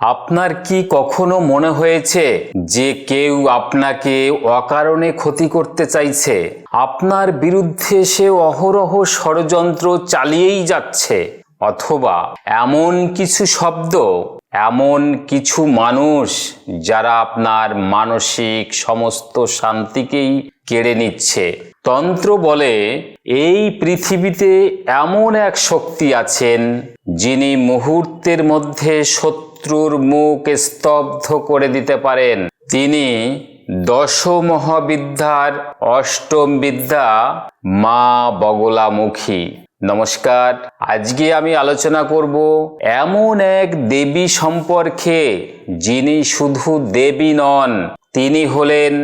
আপনার কি কখনো মনে হয়েছে যে কেউ আপনাকে অকারণে ক্ষতি করতে চাইছে? আপনার বিরুদ্ধে সে অহরহ ষড়যন্ত্র চালিয়েই যাচ্ছে। অথবা এমন কিছু শব্দ, এমন কিছু মানুষ যারা আপনার মানসিক সমস্ত শান্তিকেই কেড়ে নিচ্ছে। তন্ত্র বলে এই পৃথিবীতে এমন এক শক্তি আছেন যিনি মুহূর্তের মধ্যে শত্রুর মুখ স্তব্ধ করে দিতে পারেন। তিনি দশ মহাবিদ্যার অষ্টম বিদ্যা মা বগলামুখী। নমস্কার, আজকে আমি আলোচনা করব এমন এক দেবী সম্পর্কে যিনি শুধু দেবী নন, তিনি হলেন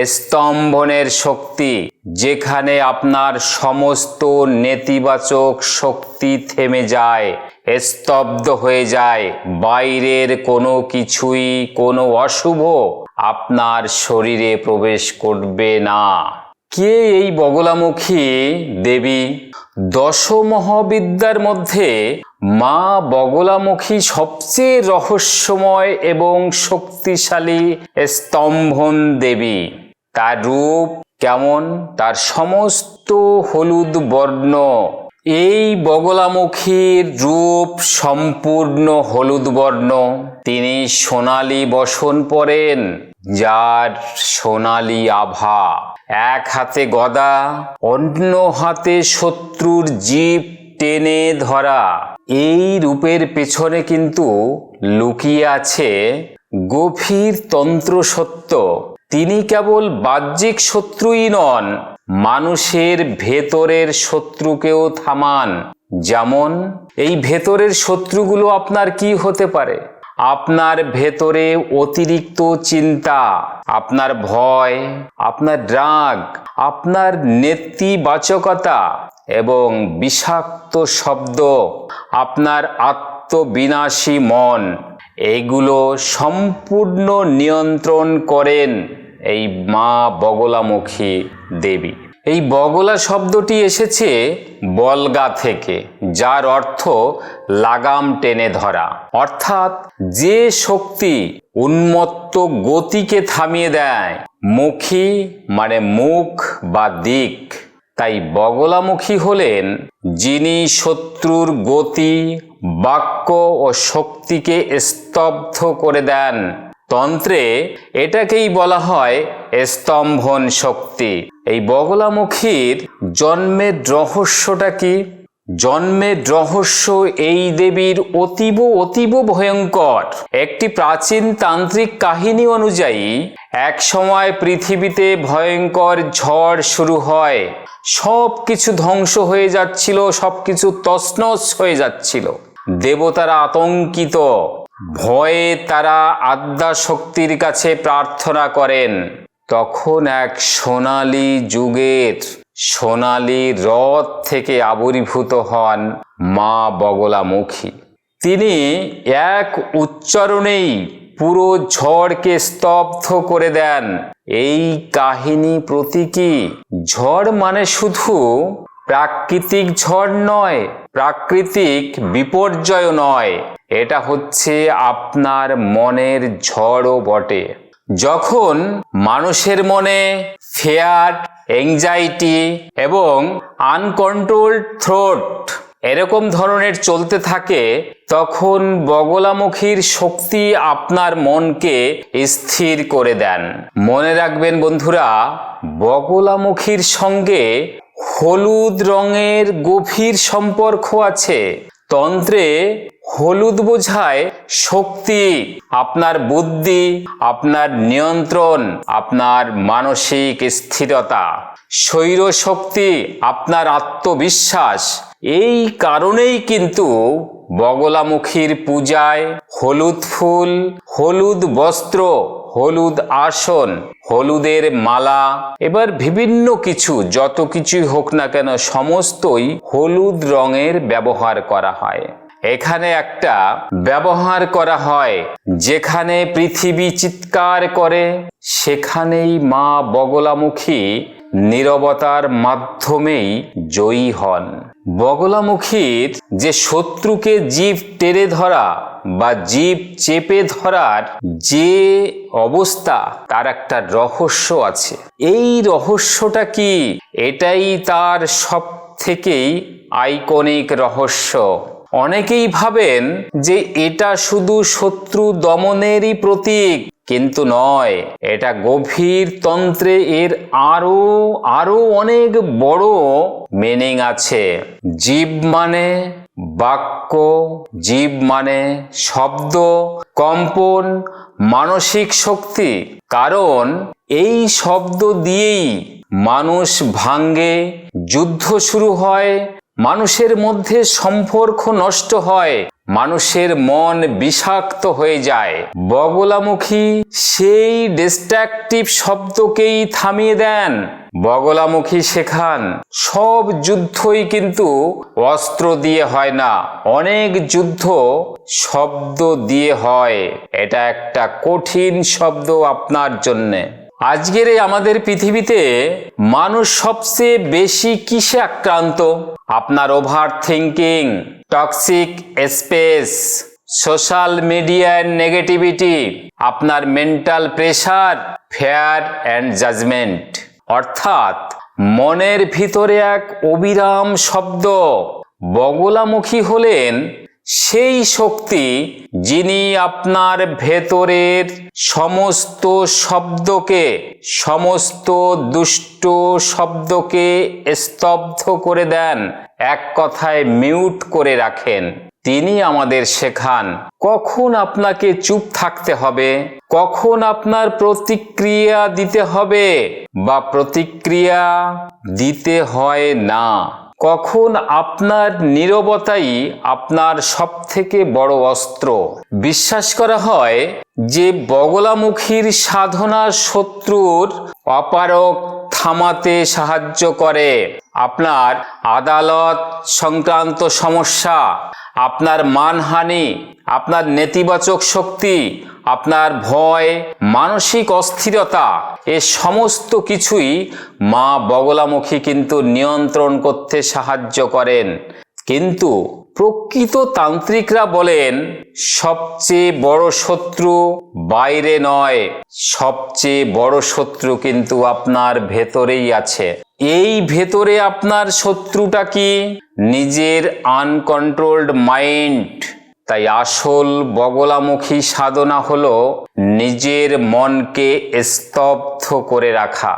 স্তম্ভনের শক্তি। যেখানে আপনার সমস্ত নেতিবাচক শক্তি থেমে যায়, স্তব্ধ হয়ে যায়, বাইরের কোনো কিছুই, কোনো অশুভ আপনার শরীরে প্রবেশ করবে না। কে এই বগলামুখী দেবী? দশ মহাবিদ্যার মধ্যে মা বগলামুখী সবচেয়ে রহস্যময় এবং শক্তিশালী স্তম্ভন দেবী। তার রূপ কেমন? তার সমস্ত হলুদ বর্ণ। এই বগলামুখীর রূপ সম্পূর্ণ হলুদ বর্ণ। তিনি সোনালী বসন পরেন, যার সোনালী আভা। এক হাতে গদা, অন্য হাতে শত্রুর জিভ টেনে ধরা। এই রূপের পেছনে কিন্তু লুকিয়ে আছে গভীর তন্ত্র সত্য। তিনি কেবল বাহ্যিক শত্রুই নন, মানুষের ভেতরের শত্রুকেও থামান। যেমন এই ভেতরের শত্রুগুলো আপনার কি হতে পারে? আপনার ভেতরে অতিরিক্ত চিন্তা, আপনার ভয়, আপনার রাগ, আপনার নেতিবাচকতা এবং বিষাক্ত শব্দ, আপনার আত্মবিনাশী মন, এইগুলো সম্পূর্ণ নিয়ন্ত্রণ করেন এই মা বগলামুখী দেবী। এই বগলা শব্দটি এসেছে বলগা থেকে, যার অর্থ লাগাম টেনে ধরা। অর্থাৎ যে শক্তি উন্মত্ত গতিকে থামিয়ে দেয়। মুখী মানে মুখ বা দিক। তাই বগলামুখী হলেন যিনি শত্রুর গতি, বাক্য ও শক্তিকে স্তব্ধ করে দেন। তন্ত্রে এটাকেই বলা হয় স্তম্ভন শক্তি। এই বগলামুখীর জন্মের রহস্যটা কি? জন্মের রহস্য এই দেবীর অতীব ভয়ঙ্কর। একটি প্রাচীন তান্ত্রিক কাহিনী অনুযায়ী এক সময় পৃথিবীতে ভয়ঙ্কর ঝড় শুরু হয়। সব কিছু ধ্বংস হয়ে যাচ্ছিল, সবকিছু তছনছ হয়ে যাচ্ছিল। দেবতারা আতঙ্কিত, ভয়ে তারা আদ্যা শক্তির কাছে প্রার্থনা করেন। তখন এক সোনালী যুগের সোনালী রথ থেকে আবির্ভূত হন মা বগলামুখী। তিনি এক উচ্চারণেই পুরো ঝড়কে স্তব্ধ করে দেন। এই কাহিনী প্রতীকী। ঝড় মানে শুধু প্রাকৃতিক ঝড় নয়, প্রাকৃতিক বিপর্যয় নয়, এটা হচ্ছে আপনার মনের ঝড়ও বটে। যখন মানুষের মনে ফিয়ার, অ্যাংজাইটি এবং আনকন্ট্রোলড থ্রট এরকম ধরনের চলতে থাকে, তখন বগলামুখীর শক্তি আপনার মনকে স্থির করে দেন। মনে রাখবেন বন্ধুরা, বগলামুখীর সঙ্গে হলুদ রঙের গভীর সম্পর্ক আছে। তন্ত্রে হলুদ বোঝায় শক্তি, আপনার বুদ্ধি, আপনার নিয়ন্ত্রণ, আপনার মানসিক স্থিরতা। শৈর শক্তি আপনার আত্মবিশ্বাস। এই কারণেই কিন্তু বগলামুখীর পূজায় হলুদ ফুল, হলুদ বস্ত্র, হলুদ আসন, হলুদের মালা, এবার বিভিন্ন কিছু, যত কিছুই হোক না কেন, সমস্তই হলুদ রঙের ব্যবহার করা হয়। এখানে একটা ব্যবহার করা হয়, যেখানে পৃথিবী চিৎকার করে সেখানেই মা বগলামুখী নীরবতার মাধ্যমেই জয়ী হন। বগলামুখীর যে শত্রুকে জিভ টেনে ধরা বা জিভ চেপে ধরার যে অবস্থা, তার একটা রহস্য আছে। এই রহস্যটা কি? এটাই তার সব থেকেই আইকনিক রহস্য। অনেকেই ভাবেন যে এটা শুধু শত্রু দমনেরই প্রতীক, কিন্তু নয়, এটা গভীর তন্ত্রে এর আরো অনেক বড় মিনিং আছে। জীব মানে বাক্য, জীব মানে শব্দ, কম্পন, মানসিক শক্তি। কারণ এই শব্দ দিয়েই মানুষ ভাঙ্গে, যুদ্ধ শুরু হয়, মানুষের মধ্যে সম্পর্ক নষ্ট হয়, মানুষের মন বিষাক্ত হয়ে যায়। বগলামুখী সেই ডিস্ট্রাকটিভ শব্দকেই থামিয়ে দেন। বগলামুখী শেখান সব যুদ্ধই কিন্তু অস্ত্র দিয়ে হয় না, অনেক যুদ্ধ শব্দ দিয়ে হয়। এটা একটা কঠিন শব্দ আপনার জন্যে। আজকের এই আমাদের পৃথিবীতে মানুষ সবচেয়ে বেশি কিসে আক্রান্ত? আপনার over thinking, toxic space, social মিডিয়ার নেগেটিভিটি, আপনার mental pressure, fear and judgement. অর্থাৎ মনের ভিতরে এক অবিরাম শব্দ। বগলামুখী হলেন সেই শক্তি যিনি আপনার ভেতরের সমস্ত শব্দকে, সমস্ত দুষ্ট শব্দকে স্তব্ধ করে দেন, এক কথায় মিউট করে রাখেন। তিনি আমাদের শেখান কখন আপনাকে চুপ থাকতে হবে, কখন আপনার প্রতিক্রিয়া দিতে হবে বা প্রতিক্রিয়া দিতে হয় না, কখন আপনার নীরবতাই আপনার সবথেকে বড় অস্ত্র। বিশ্বাস করা হয় যে বগলামুখীর সাধনা শত্রুর অপারক থামাতে সাহায্য করে। আপনার আদালত সংক্রান্ত সমস্যা, আপনার মানহানি, আপনার নেতিবাচক শক্তি, আপনার ভয়, মানসিক অস্থিরতা, এ সমস্ত কিছুই মা বগলামুখী কিন্তু নিয়ন্ত্রণ করতে সাহায্য করেন। কিন্তু প্রকৃত তান্ত্রিকরা বলেন সবচেয়ে বড় শত্রু বাইরে নয়, সবচেয়ে বড় শত্রু কিন্তু আপনার ভেতরেই আছে। এই ভেতরে আপনার শত্রুটা কি? নিজের আনকন্ট্রোলড মাইন্ড। তাই আসল বগলামুখী সাধনা হলো নিজের মনকে স্তব্ধ করে রাখা।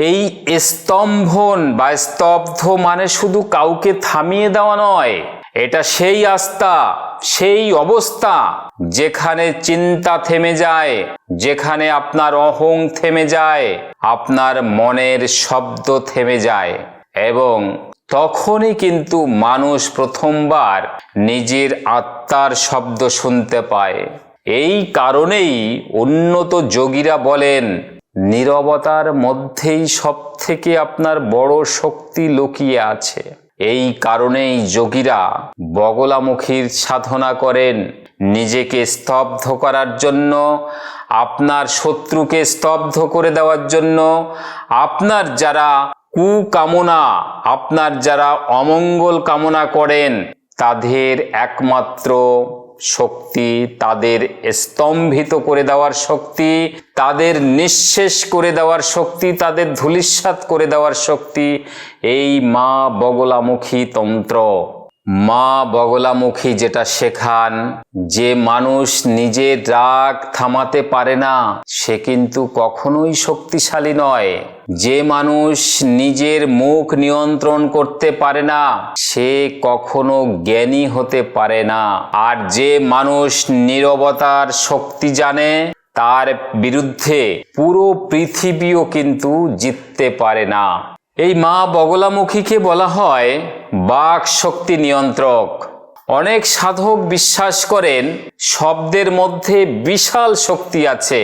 এই স্তম্ভন বা স্তব্ধ মানে শুধু কাউকে থামিয়ে দেওয়া নয়, এটা সেই আস্থা, সেই অবস্থা যেখানে চিন্তা থেমে যায়, যেখানে আপনার অহং থেমে যায়, আপনার মনের শব্দ থেমে যায়, এবং তখনই কিন্তু মানুষ প্রথমবার নিজের আত্মার শব্দ শুনতে পায়। এই কারণেই উন্নত যোগীরা বলেন নীরবতার মধ্যেই সবথেকে আপনার বড় শক্তি লুকিয়ে আছে। এই কারণেই যোগীরা বগলামুখীর সাধনা করেন নিজেকে স্তব্ধ করার জন্য, আপনার শত্রুকে স্তব্ধ করে দেওয়ার জন্য, আপনার যারা কুকামনা, আপনার যারা অমঙ্গল কামনা করেন তাদের একমাত্র শক্তি, তাদের স্তম্ভিত করে দেওয়ার শক্তি, তাদের নিঃশেষ করে দেওয়ার শক্তি, তাদের ধূলিসাৎ করে দেওয়ার শক্তি এই মা বগলামুখী তন্ত্র। মা বগলামুখী যেটা শেখান, যে মানুষ নিজের রাগ থামাতে পারে না সে কিন্তু কখনোই শক্তিশালী নয়। যে মানুষ নিজের মুখ নিয়ন্ত্রণ করতে পারে না সে কখনো জ্ঞানী হতে পারে না। আর যে মানুষ নীরবতার শক্তি জানে তার বিরুদ্ধে পুরো পৃথিবীও কিন্তু জিততে পারে না। এই মা বগলামুখীকে বলা হয় বাক শক্তি নিয়ন্ত্রক। অনেক সাধক বিশ্বাস করেন শব্দের মধ্যে বিশাল শক্তি আছে।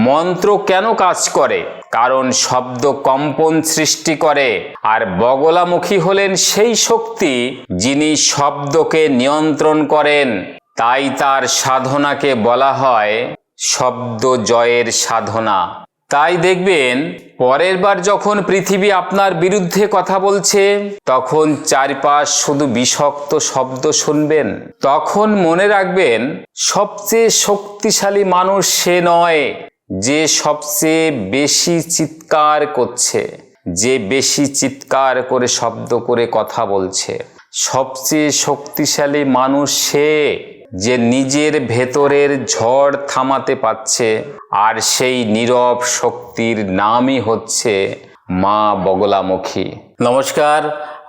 মন্ত্র কেন কাজ করে? কারণ শব্দ কম্পন সৃষ্টি করে। আর বগলামুখী হলেন সেই শক্তি যিনি শব্দকে নিয়ন্ত্রণ করেন। তাই তার সাধনাকে বলা হয় শব্দ জয়ের সাধনা। তাই দেখবেন পরের বার যখন পৃথিবী আপনার বিরুদ্ধে কথা বলছে, তখন চারপাশ শুধু বিষাক্ত শব্দ শুনবেন। তখন মনে রাখবেন সবচেয়ে শক্তিশালী মানুষ সে নয় যে সবচেয়ে বেশি চিৎকার করছে, যে বেশি চিৎকার করে শব্দ করে কথা বলছে। সবচেয়ে শক্তিশালী মানুষ সে যে নিজের ভেতরের ঝড় থামাতে পারছে। আর সেই নীরব শক্তির নামই হচ্ছে মা বগলামুখী। নমস্কার,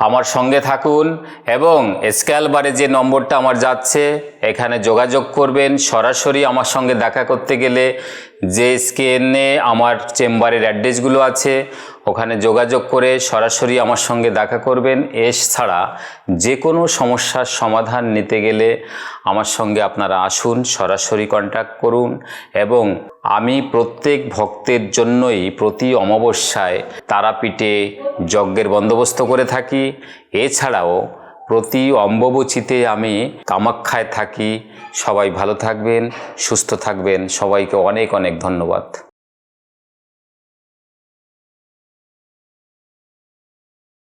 আমার সঙ্গে থাকুন এবং স্কেল বারে যে নম্বরটা আমার যাচ্ছে এখানে যোগাযোগ করবেন। সরাসরি আমার সঙ্গে দেখা করতে গেলে যে স্ক্রিনে আমার চেম্বারের অ্যাড্রেসগুলো আছে ওখানে যোগাযোগ করে সরাসরি আমার সঙ্গে দেখা করবেন। এছাড়া যে কোনো সমস্যার সমাধান নিতে গেলে আমার সঙ্গে আপনারা আসুন, সরাসরি কন্ট্যাক্ট করুন। এবং আমি প্রত্যেক ভক্তের জন্যই প্রতি অমাবস্যায় তারাপীঠে যজ্ঞের বন্দোবস্ত করে থাকি। এছাড়াও প্রতি অম্বুবাচীতে আমি কামাখ্যায় থাকি। সবাই ভালো থাকবেন, সুস্থ থাকবেন। সবাইকে অনেক অনেক ধন্যবাদ।